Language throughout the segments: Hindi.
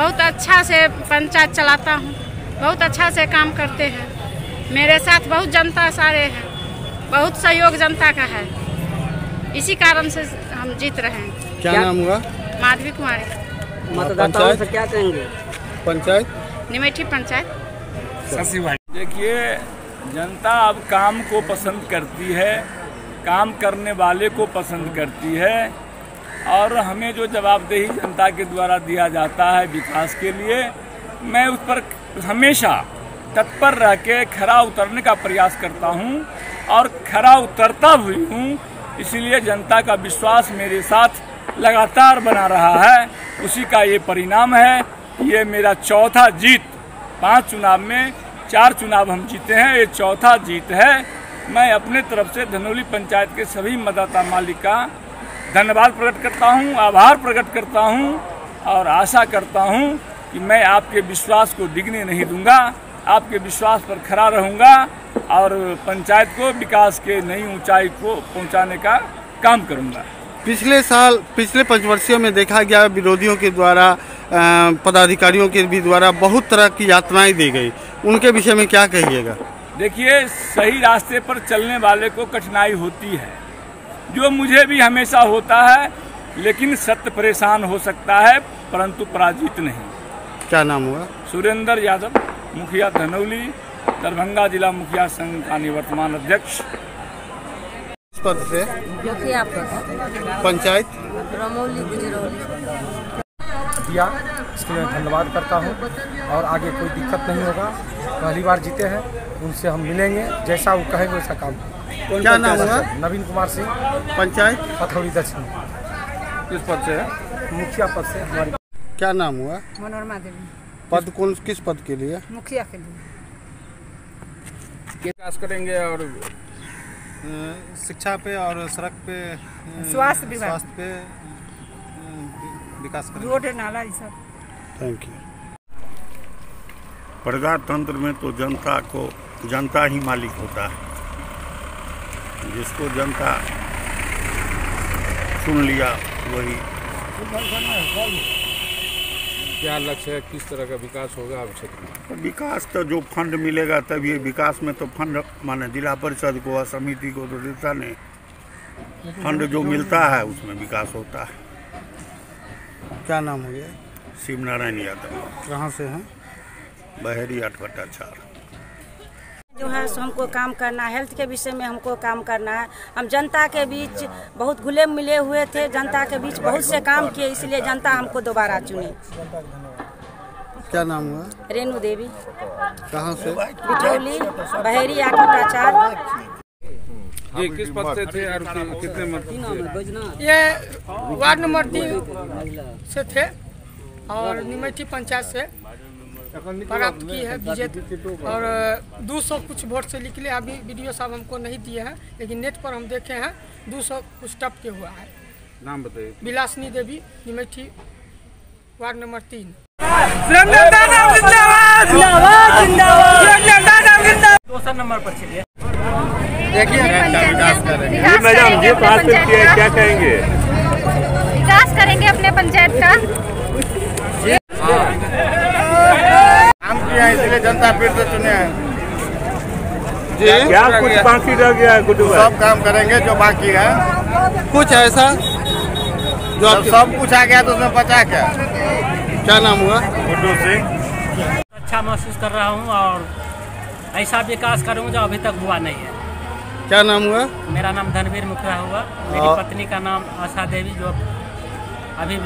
बहुत अच्छा से पंचायत चलाता हूँ, बहुत अच्छा से काम करते हैं। मेरे साथ बहुत जनता सारे हैं, बहुत सहयोग जनता का है, इसी कारण से हम जीत रहे हैं। क्या नाम हुआ? माधवी कुमारी। मतदाताओं से क्या कहेंगे? पंचायत निमेठी पंचायत। देखिए, जनता अब काम को पसंद करती है, काम करने वाले को पसंद करती है और हमें जो जवाबदेही जनता के द्वारा दिया जाता है विकास के लिए, मैं उस पर हमेशा तत्पर रह के खरा उतरने का प्रयास करता हूं और खरा उतरता भी हूं। इसलिए जनता का विश्वास मेरे साथ लगातार बना रहा है। उसी का ये परिणाम है। ये मेरा चौथा जीत, 5 चुनाव में 4 चुनाव हम जीते हैं, ये चौथा जीत है। मैं अपने तरफ से धनौली पंचायत के सभी मतदाता मालिक का धन्यवाद प्रकट करता हूं, आभार प्रकट करता हूं और आशा करता हूं कि मैं आपके विश्वास को डिगने नहीं दूंगा, आपके विश्वास पर खरा रहूंगा और पंचायत को विकास के नई ऊंचाई को पहुंचाने का काम करूंगा। पिछले पंचवर्षीयों में देखा गया विरोधियों के द्वारा, पदाधिकारियों के भी द्वारा बहुत तरह की यातनाएं दी गई, उनके विषय में क्या कहिएगा? देखिए, सही रास्ते पर चलने वाले को कठिनाई होती है, जो मुझे भी हमेशा होता है, लेकिन सत्य परेशान हो सकता है परंतु पराजित नहीं। क्या नाम हुआ? सुरेंद्र यादव, मुखिया धनौली, दरभंगा जिला मुखिया संघ का निवर्तमान अध्यक्ष। पद से मुखिया पद, पंचायत रमौली दिया, इसके लिए धन्यवाद करता हूं और आगे कोई दिक्कत नहीं होगा। पहली बार जीते हैं, उनसे हम मिलेंगे, जैसा वो कहेंगे वैसा काम। क्या नाम हुआ? नवीन कुमार सिंह, पंचायत पथौली दक्षिण। किस पद से है? मुखिया पद से हमारी। क्या नाम हुआ? मनोरमा देवी। पद किस पद के लिए? मुखिया के लिए। विकास करेंगे और शिक्षा पे और सड़क पे, स्वास्थ्य विभाग, स्वास्थ्य पे विकास करेंगे। रोड नाला ये सब। Thank you. प्रजातंत्र में तो जनता ही मालिक होता है। जिसको जनता चुन लिया वही। क्या लक्ष्य है, किस तरह का विकास होगा अब क्षेत्र में? विकास तो जो फंड मिलेगा तभी, विकास में तो फंड माने जिला परिषद को, समिति को तो देता नहीं, फंड जो मिलता है उसमें विकास होता है। क्या नाम हो गया? शिव नारायण यादव। कहाँ से हैं? बहेरी 8/4। जो है सो हमको काम करना है, हेल्थ के विषय में हमको काम करना है। हम जनता के बीच बहुत घुले मिले हुए थे, जनता के बीच बहुत से काम किए, इसलिए जनता हमको दोबारा चुनी। क्या नाम हुआ? रेणु देवी। कहाँ से? बिठौली, बहेरी 8/4। जी, किस पद से थे और कितने मत? ये वार्ड नंबर 3 से थे और निमेठी पंचायत से प्राप्त की है विजेता और 200 कुछ वोट से निकले। अभी वीडियो साहब हमको नहीं दिए हैं, लेकिन नेट पर हम देखे हैं 200 कुछ टप के हुआ है। नाम बताइए। विलासनी देवी, निमेठी, वार्ड नंबर 3। 200 नंबर पर चलिए। देखिए मैडम जी, क्या कहेंगे? विकास करेंगे अपने पंचायत का। काम किया है इसलिए जनता फिर से चुने हैं जी। क्या कुछ बाकी रह गया है? गुड्डू सब काम करेंगे जो बाकी है। कुछ ऐसा जो सब कुछ आ गया तो उसमें बचा क्या? क्या नाम हुआ? गुड्डू सिंह। अच्छा महसूस कर रहा हूँ और ऐसा विकास करूँ जो अभी तक हुआ नहीं है। क्या नाम हुआ? मेरा नाम धनवीर मुखिया हुआ। मेरी पत्नी का नाम आशा देवी, जो अभी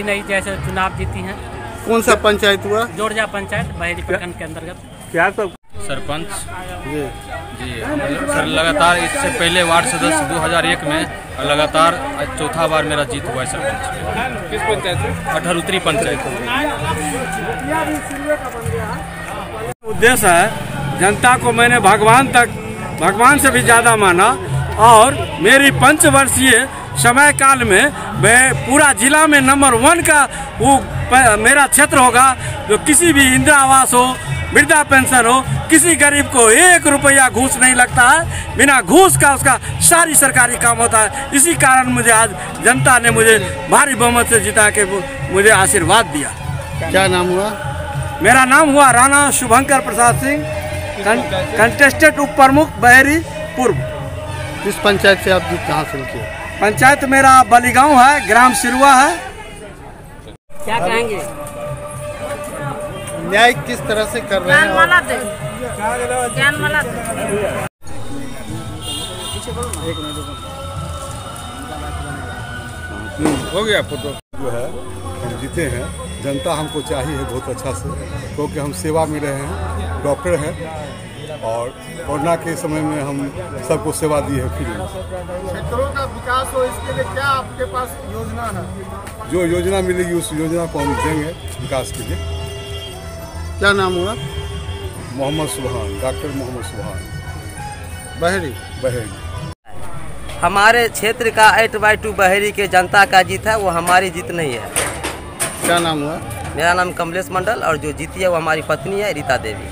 नई जैसे चुनाव जीती हैं। कौन सा पंचायत हुआ? जोड़जा पंचायत, बहेरी प्रखंड के अंतर्गत। क्या सब? सरपंच जी सर, लगातार इससे पहले वार्ड सदस्य 2001 में लगातार चौथा बार मेरा जीत हुआ है सरपंच। किस पंचायत से? अठरूत्री पंचायत। उद्देश्य है, जनता को मैंने भगवान से भी ज्यादा माना और मेरी 5 वर्षीय समय काल में मैं पूरा जिला में नंबर 1 का वो मेरा क्षेत्र होगा। जो किसी भी इंदिरा आवास हो, वृद्धा पेंशन हो, किसी गरीब को 1 रुपया घूस नहीं लगता है। बिना घूस का उसका सारी सरकारी काम होता है। इसी कारण मुझे आज जनता ने मुझे भारी बहुमत से जिता के मुझे आशीर्वाद दिया। क्या नाम हुआ? मेरा नाम हुआ राणा शुभंकर प्रसाद सिंह, कंटेस्टेड उप प्रमुख बहेरी पूर्व। किस पंचायत से आप जीत हासिल किए? पंचायत मेरा बलीगांव है, ग्राम सिरुआ है। क्या कहेंगे? न्याय किस तरह से कर रहे हैं? हो गया फोटो। जो है हम जीते हैं, जनता हमको चाहिए बहुत अच्छा से, क्योंकि हम सेवा में रहे हैं, डॉक्टर हैं और कोरोना के समय में हम सबको सेवा दी है फ्री में। क्षेत्रों का विकास हो, इसके लिए क्या आपके पास योजना है? जो योजना मिलेगी उस योजना को हम देंगे विकास के लिए। क्या नाम हुआ? मोहम्मद सुबहान, डॉक्टर मोहम्मद सुबहान बहेरी। हमारे क्षेत्र का 8/2 बहेरी के जनता का जीत है, वो हमारी जीत नहीं है। क्या नाम हुआ? मेरा नाम कमलेश मंडल और जो जीती है वो हमारी पत्नी है रीता देवी।